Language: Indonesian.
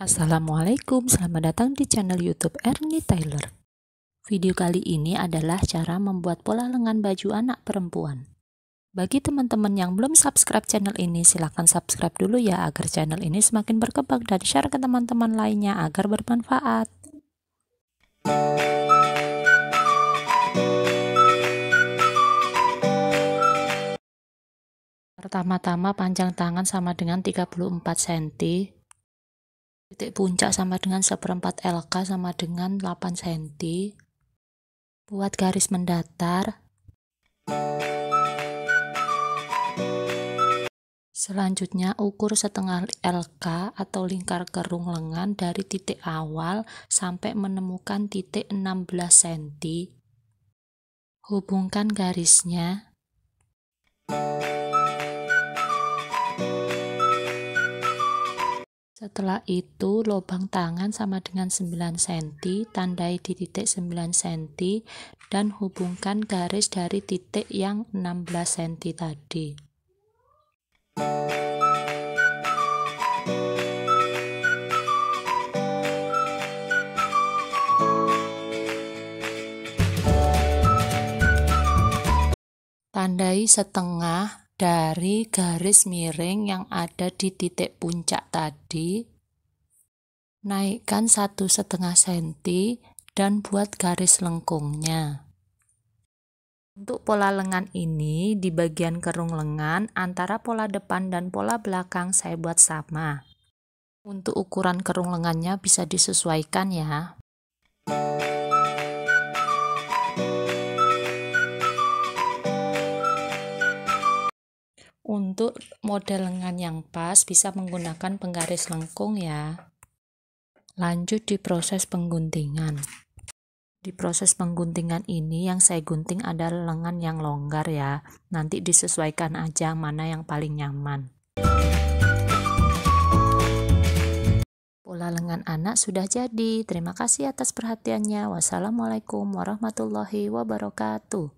Assalamualaikum, selamat datang di channel YouTube Ernie Taylor. Video kali ini adalah cara membuat pola lengan baju anak perempuan. Bagi teman-teman yang belum subscribe channel ini, silahkan subscribe dulu ya agar channel ini semakin berkembang dan share ke teman-teman lainnya agar bermanfaat. Pertama-tama panjang tangan sama dengan 34 cm. Titik puncak sama dengan 1/4 LK sama dengan 8 cm. Buat garis mendatar. Selanjutnya ukur setengah LK atau lingkar kerung lengan dari titik awal sampai menemukan titik 16 cm. Hubungkan garisnya. Setelah itu lubang tangan sama dengan 9 cm, tandai di titik 9 cm dan hubungkan garis dari titik yang 16 cm tadi. Tandai setengah dari garis miring yang ada di titik puncak tadi. Naikkan 1,5 cm dan buat garis lengkungnya. Untuk pola lengan ini, di bagian kerung lengan antara pola depan dan pola belakang saya buat sama. Untuk ukuran kerung lengannya bisa disesuaikan ya. Untuk model lengan yang pas bisa menggunakan penggaris lengkung ya. Lanjut di proses pengguntingan. Di proses pengguntingan ini yang saya gunting adalah lengan yang longgar ya. Nanti disesuaikan aja mana yang paling nyaman. Pola lengan anak sudah jadi. Terima kasih atas perhatiannya. Wassalamualaikum warahmatullahi wabarakatuh.